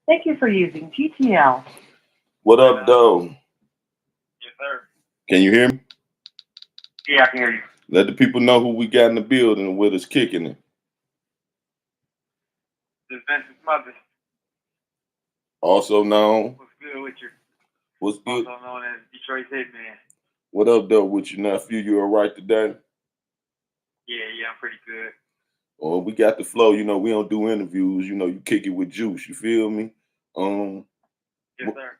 Thank you for using TTL. What up, though? Yes, sir. Can you hear me? Yeah, I can hear you. Let the people know who we got in the building with us kicking it. This is Vincent Smothers. Also known, What's good with you? what's good? Also known as Detroit's Hitman. What up, though, with your nephew? You all right today? Yeah, I'm pretty good. Well, we got the flow. You know, we don't do interviews. You know, you kick it with juice. You feel me? Um, Yes, sir.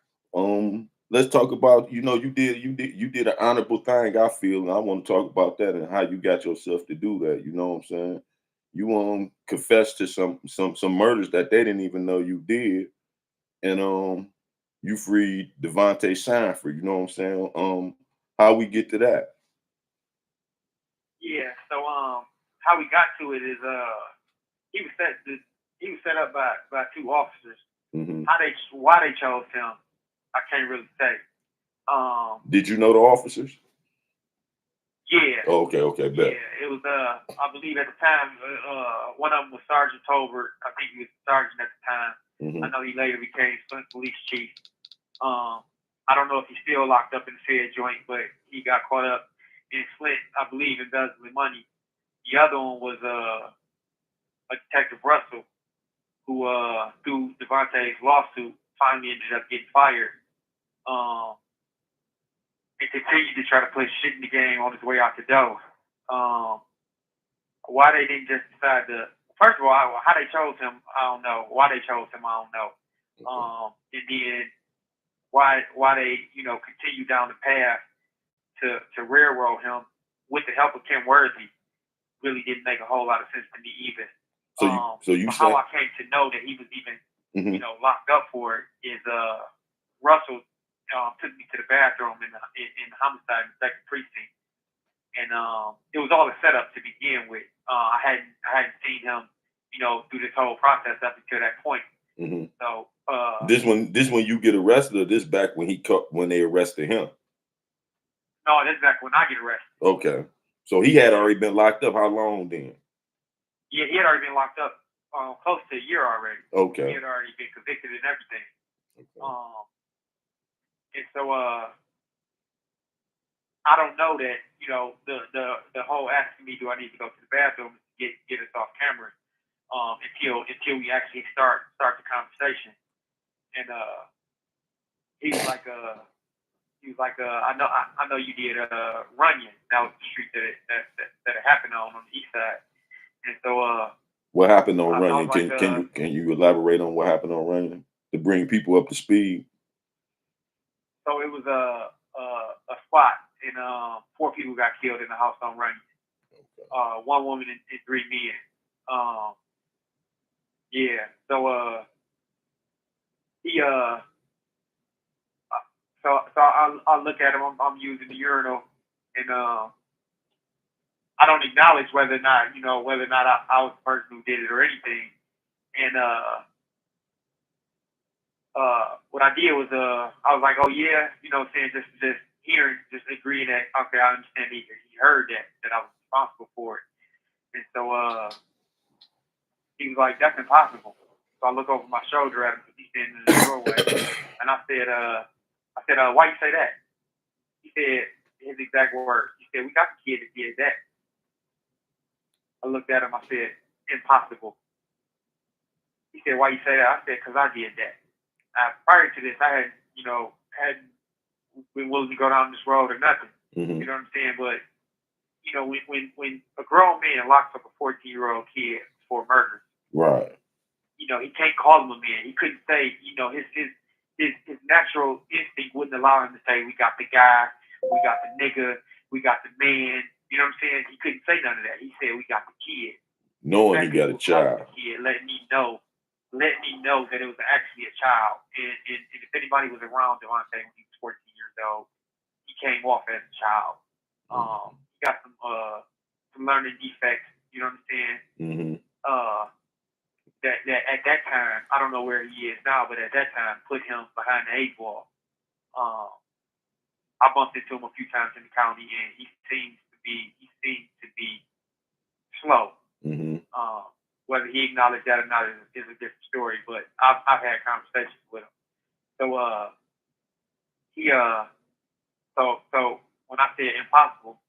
let's talk about. You did an honorable thing. I feel, and I want to talk about that and how you got yourself to do that. You know what I'm saying? You confessed to some murders that they didn't even know you did, and you freed Devontae Sanford. You know what I'm saying? How we get to that? Yeah. So how we got to it is he was set he was set up by two officers. Mm-hmm. Why they chose him, I can't really say. Did you know the officers? Yeah. Oh, okay, bet. Yeah, it was I believe at the time one of them was Sergeant Tolbert. I think he was sergeant at the time. Mm-hmm. I know he later became Flint Police Chief. I don't know if he's still locked up in the Fed joint, but he got caught up in Flint, I believe, embezzling money. The other one was a Detective Russell, who through Devontae's lawsuit finally ended up getting fired. Um, and continued to try to put shit in the game on his way out the door. Why they didn't just decide to? First of all, how they chose him, I don't know. Why they chose him, I don't know. And then why they continue down the path to railroad him with the help of Kim Worthy really didn't make a whole lot of sense to me either. So you how I came to know that he was even locked up for it is Russell took me to the bathroom in homicide in the second precinct, and it was all a setup to begin with. I hadn't seen him through this whole process up until that point. Mm-hmm. So this one you get arrested, or this back when they arrested him? No, this is back when I get arrested. Okay, so he had already been locked up. How long then? Yeah, he had already been locked up close to a year already. Okay, he had already been convicted and everything. Okay. And so I don't know that the whole asking me, do I need to go to the bathroom to get us off camera until we actually start the conversation. And he was like I know you did Runyon. That was the street that it happened on the east side. And so what happened on Runyon? Can you elaborate on what happened on Runyon to bring people up to speed? So it was a spot, and 4 people got killed in the house on Runyon. Okay. 1 woman and 3 men. Yeah. So he so I look at him. I'm using the urinal, and I don't acknowledge whether or not I was the person who did it or anything. And what I did was I was like, oh yeah, saying just hearing, just agreeing that okay, I understand he heard that I was responsible for it. And so he was like, that's impossible. So I look over my shoulder at him because he's standing in the doorway, and I said, why you say that? He said his exact words. He said, we got the kid that did that. I looked at him. I said, impossible. He said, why you say that? I said, because I did that. Prior to this, I hadn't been willing to go down this road or nothing. Mm-hmm. You know what I'm saying? But when a grown man locks up a 14-year-old kid for murder, right? He can't call him a man. He couldn't say, his natural instinct wouldn't allow him to say, we got the guy, we got the nigga, we got the man. You know what I'm saying? He couldn't say none of that. He said, we got the kid. Knowing he got a child. Kid, let me know that it was actually a child. And if anybody was around Devontae when he was 14 years old, he came off as a child. He got some learning defects. You know what I'm saying? Mm-hmm. That at that time, I don't know where he is now, but at that time, put him behind the 8 ball. I bumped into him a few times in the county, and he seems to be slow. Mm-hmm. Whether he acknowledged that or not is a different story. But I've had conversations with him. So so when I said impossible,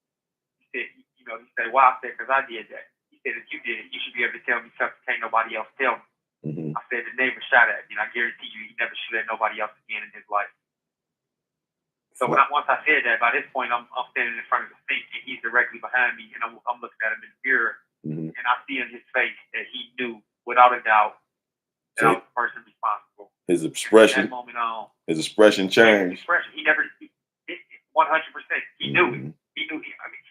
he said, he said, why? I said, because I did that. He said, if you did it, you should be able to tell me something can't nobody else tell me. I said, the neighbor shot at me, and I guarantee you he never shoot at nobody else again in his life. So once I said that, by this point, I'm standing in front of the sink, and he's directly behind me, and I'm looking at him in the mirror, and I see in his face that he knew, without a doubt, that I was the person responsible. His expression, from that moment on, his expression changed. He never, 100%. He knew it. He knew. I mean,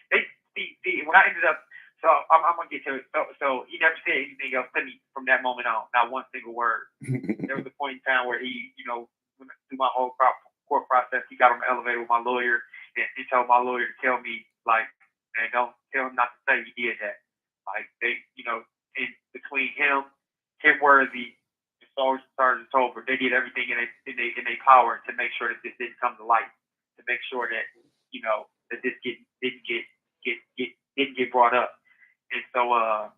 see, when I ended up, so I'm gonna get to it. So he never said anything else to me from that moment on. Not one single word. There was a point in time where he, through my whole court process, he got on the elevator with my lawyer, and he told my lawyer to tell me, like, man, don't tell him not to say he did that. Like, they, in between him, Tim Worthy, and Sergeant Tolbert, they did everything in their power to make sure that this didn't come to light, to make sure that that this didn't get brought up. And so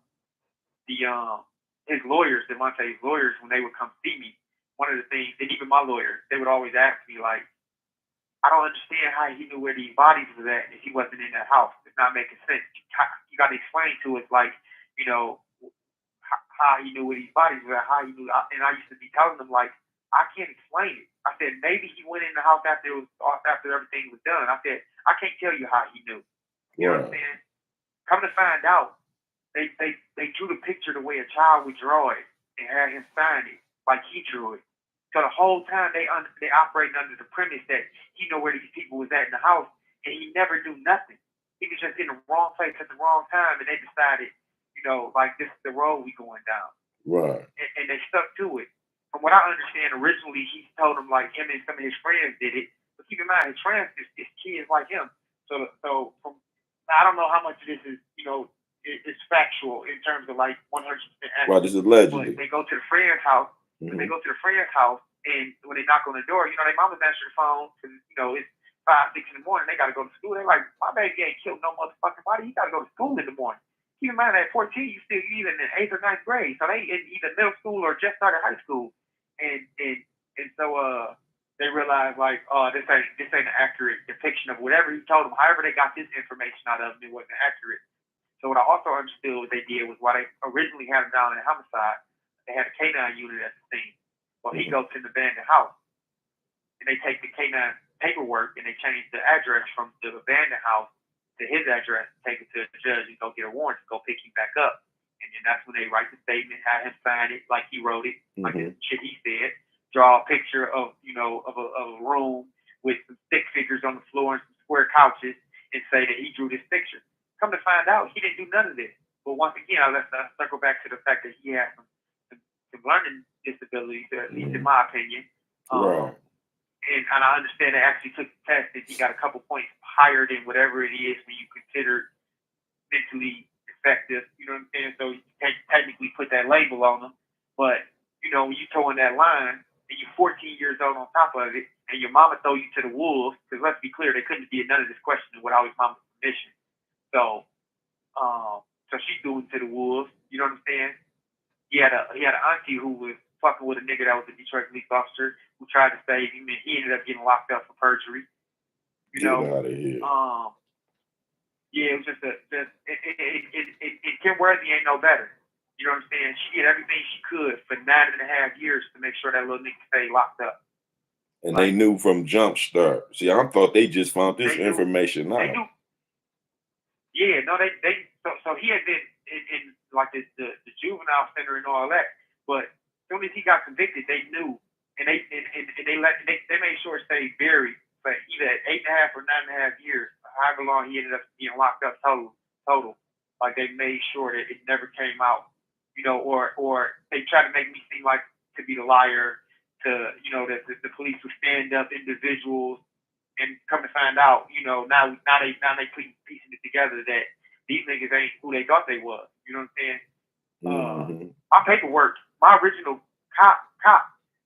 his lawyers, Devontae's lawyers, when they would come see me, one of the things, and even my lawyer, they would always ask me, like, I don't understand how he knew where these bodies was at if he wasn't in that house. It's not making sense. You got to explain to us, like, how he knew where these bodies were at, how he knew. And I used to be telling them, like, I can't explain it. I said, maybe he went in the house after everything was done. I said, I can't tell you how he knew. You know what I'm saying? Come to find out, they drew the picture the way a child would draw it and had him sign it like he drew it. So the whole time they operating under the premise that he knew where these people was at in the house, and he never knew nothing. He was just in the wrong place at the wrong time, and they decided, like, this is the road we going down. Right. And they stuck to it. From what I understand, originally he told them, like, him and some of his friends did it. But keep in mind, his friends is kids like him. So I don't know how much of this is, it's factual in terms of, like, 100% accurate. Right, this is allegedly. But they go to the friend's house. When they go to the friend's house, and when they knock on the door, their mama's answering the phone because, it's 5, 6 in the morning. They got to go to school. They're like, my baby ain't killed no motherfucking body. He got to go to school in the morning. Keep in mind, at 14, you either in the 8th or 9th grade. So they in either middle school or just started high school. And so they realized, like, oh, this ain't an accurate depiction of whatever he told them. However they got this information out of him, it wasn't accurate. So what I also understood what they did was why they originally had him down in a homicide, they had a K9 unit at the scene. Well, he goes to the abandoned house, and they take the K9 paperwork and they change the address from the abandoned house to his address, take it to the judge and go get a warrant to go pick him back up. And then that's when they write the statement, have him sign it like he wrote it, like the shit he said, draw a picture of, of a room with some stick figures on the floor and some square couches, and say that he drew this picture. Come to find out, he didn't do none of this. But once again, let's circle back to the fact that he had some learning disabilities, at least in my opinion. And I understand they actually took the test and he got a couple points higher than whatever it is when you consider mentally effective. You know what I'm saying? So you can't technically put that label on them. But, when you toe in that line and you're 14 years old on top of it and your mama throw you to the wolves, because let's be clear, they couldn't be none of this question without his mama's permission. So she threw him to the wolves. You know what I'm saying? He had an auntie who was fucking with a nigga that was a Detroit police officer who tried to save him, and he ended up getting locked up for perjury. Get out of here. Yeah, it was just Kim Worthy ain't no better. You know what I'm saying? She did everything she could for 9.5 years to make sure that little nigga stayed locked up. And they knew from jump start. See, I thought they just found this information out. They knew. Yeah, no, so he had been in like the juvenile center and all that, but as soon as he got convicted, they knew, and they made sure it stayed buried for either 8.5 or 9.5 years, however long he ended up being locked up total. Like, they made sure that it never came out, or they tried to make me seem like to be the liar, that the police would stand up individuals, and come to find out, now they piecing it together that these niggas ain't who they thought they was. You know what I'm saying? My paperwork, my original cop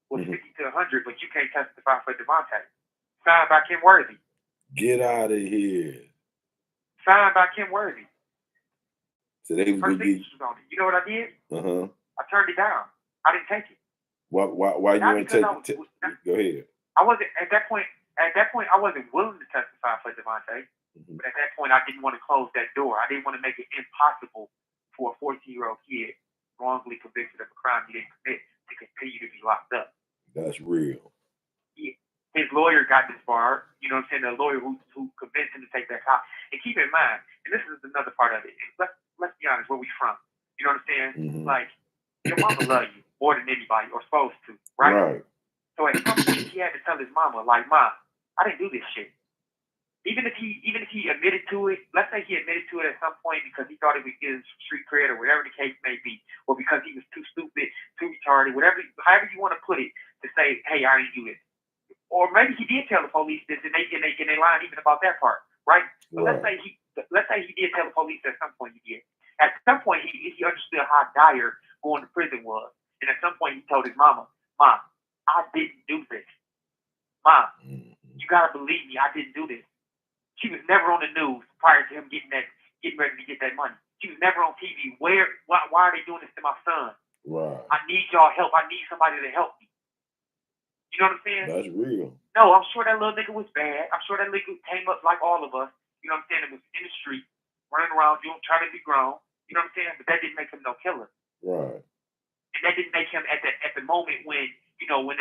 was 50 to 100, but you can't testify for Devontae. Signed by Kim Worthy. Get out of here. Signed by Kim Worthy. So they was Her gonna get. signatures on it. You know what I did? I turned it down. I didn't take it. Why you Not ain't because take it? Go ahead. I wasn't at that point. At that point, I wasn't willing to testify for Devontae. But at that point, I didn't want to close that door. I didn't want to make it impossible for a 14-year-old kid wrongfully convicted of a crime he didn't commit to continue to be locked up. That's real. His lawyer got disbarred. You know what I'm saying? The lawyer who convinced him to take that cop. And keep in mind, and this is another part of it. Let's be honest, where we from. You know what I'm saying? Like, your mama love you more than anybody, or supposed to, right? So at some point, he had to tell his mama, like, Mom, I didn't do this shit. Even if he admitted to it, let's say he admitted to it at some point because he thought it would give him some street cred or whatever the case may be, or because he was too stupid, too retarded, however you want to put it, to say, hey, I didn't do this. Or maybe he did tell the police this, and they lied even about that part, right? But let's say he did tell the police at some point he did. At some point he understood how dire going to prison was, and at some point he told his mama, Mom, I didn't do this. Mom, you gotta believe me, I didn't do this. She was never on the news prior to him getting ready to get that money. She was never on TV. Why are they doing this to my son? Right. I need y'all help. I need somebody to help me. You know what I'm saying? That's real. No, I'm sure that little nigga was bad. I'm sure that nigga came up like all of us. You know what I'm saying? It was in the street, running around, trying to be grown. You know what I'm saying? But that didn't make him no killer. Right. And that didn't make him at the moment when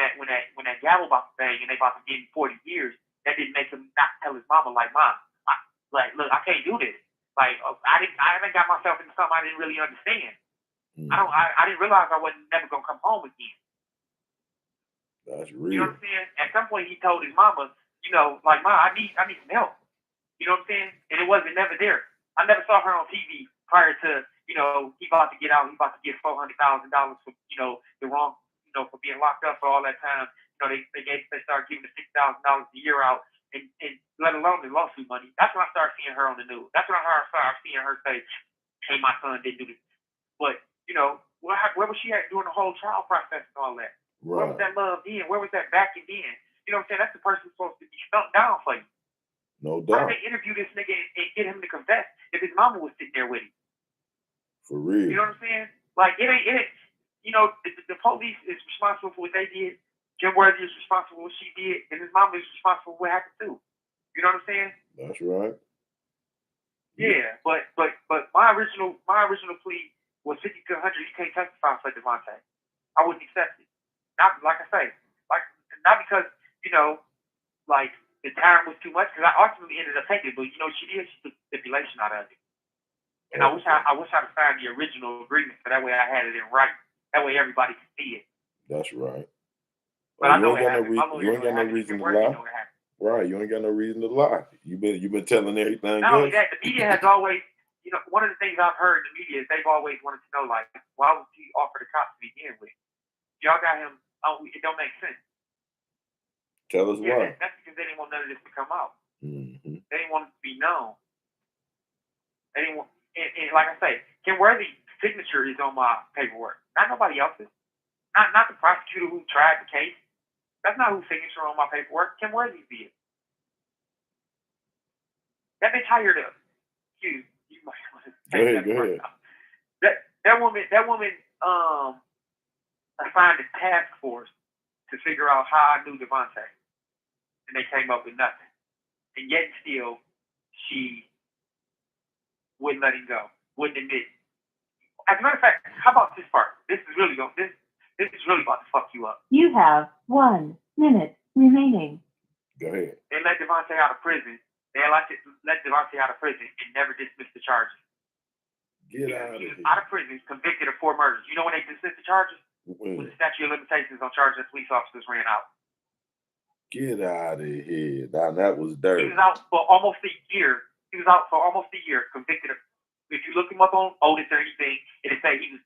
that gavel about to bang and they about to give him 40 years. That didn't make him not tell his mama, like, Mom, look, I can't do this. Like, I haven't got myself into something I didn't really understand. I didn't realize I wasn't never gonna come home again. That's real. You know what I'm saying? At some point, he told his mama, like, Mom, I need some help. You know what I'm saying? And it wasn't never there. I never saw her on TV prior to, he about to get out. He about to get $400,000 for, the wrong, for being locked up for all that time. They started giving the $6,000 a year out, and let alone the lawsuit money. That's when I started seeing her on the news. That's when I started seeing her say, "Hey, my son didn't do this." But where was she at during the whole trial process and all that? Right. Where was that love then? Where was that backing then? You know what I'm saying? That's the person supposed to be stumped down for you. No doubt. Why did they interview this nigga and get him to confess if his mama was sitting there with him? For real. You know what I'm saying? Like, it ain't. The police is responsible for what they did. Kim Worthy is responsible for what she did, and his mama is responsible for what happened too. You know what I'm saying? That's right. Yeah, but my original plea was 50 to 100. You can't testify for Devontae. I wouldn't accept it. Not like I say, not because like the time was too much. Because I ultimately ended up taking it, but she took stipulation out of it. And I wish I'd found the original agreement, so that way I had it in writing. That way everybody could see it. That's right. But I know you ain't got no reason to lie. Right, you ain't got no reason to lie. You've been telling everything. Not only that, the media has always, one of the things I've heard in the media is they've always wanted to know, like, why was he offered a cop to begin with? Y'all got him. Oh, it don't make sense. Tell us why. That's because they didn't want none of this to come out. Mm-hmm. They didn't want it to be known. They didn't want, and like I say, Kim Worthy's signature is on my paperwork, not nobody else's. Not the prosecutor who tried the case. That's not whose signature on my paperwork. Kim Worthy did. That bitch hired up. You might want to take Go ahead. That woman assigned a task force to figure out how I knew Devontae, and they came up with nothing. And yet still, she wouldn't let him go. Wouldn't admit. As a matter of fact, how about this part? This is really about to fuck you up. You have 1 minute remaining. Go ahead. They let Devontae out of prison. They let Devontae out of prison and never dismissed the charges. Get out of here. Out of prison, convicted of 4 murders. You know when they dismissed the charges? When the statute of limitations on charges of police officers ran out. Get out of here. Now that was dirty. He was out for almost a year. Convicted of. If you look him up on Otis or anything, it'll say he was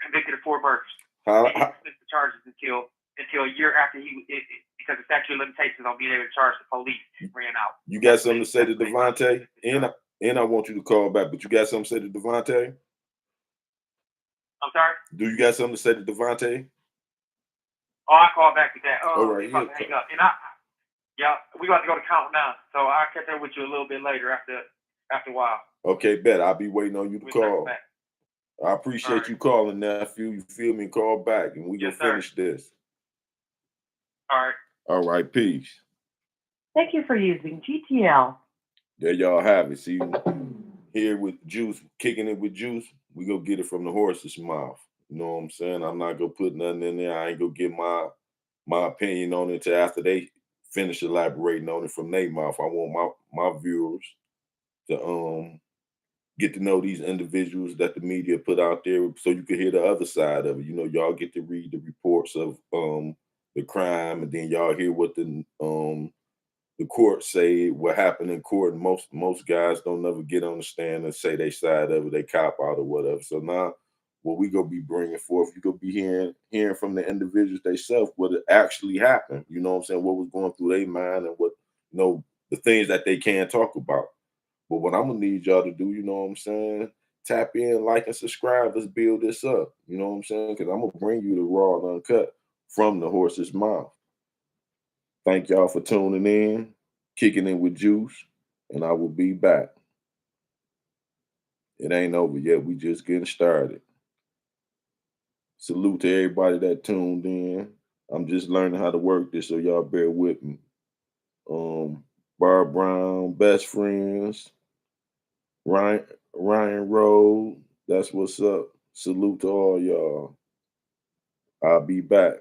convicted of 4 murders. They dismissed the charges until a year after because the statute of limitations on being able to charge the police ran out. You got something to say to Devontae? And I want you to call back, but you got something to say to Devontae? I'm sorry? Do you got something to say to Devontae? Oh, I call back with that. All right, he's about to hang up. And we about to go to countdown, so I'll catch up with you a little bit later after a while. Okay, bet. I'll be waiting on you to call. I appreciate Alright. you calling, nephew. You feel me? Call back and we Yes, gonna sir. finish this. All right. All right, peace. Thank you for using GTL. There y'all have it. See, here with Juice, kicking it with Juice, we go get it from the horse's mouth. You know what I'm saying? I'm not gonna put nothing in there. I ain't gonna get my opinion on it till after they finish elaborating on it from their mouth. I want my viewers to get to know these individuals that the media put out there so you can hear the other side of it. You know, y'all get to read the reports of the crime, and then y'all hear what the court say, what happened in court. And most guys don't never get on the stand and say they side of it, they cop out or whatever. So now what we gonna be bringing forth, you gonna be hearing from the individuals themselves what actually happened. You know what I'm saying? What was going through their mind and what, you know, the things that they can't talk about. But what I'm gonna need y'all to do, you know what I'm saying? Tap in, like, and subscribe. Let's build this up. You know what I'm saying? Because I'm gonna bring you the raw and uncut from the horse's mouth. Thank y'all for tuning in, kicking in with Juice, and I will be back. It ain't over yet. We just getting started. Salute to everybody that tuned in. I'm just learning how to work this, so y'all bear with me. Barb Brown, best friends. Ryan Road, that's what's up. Salute to all y'all. I'll be back.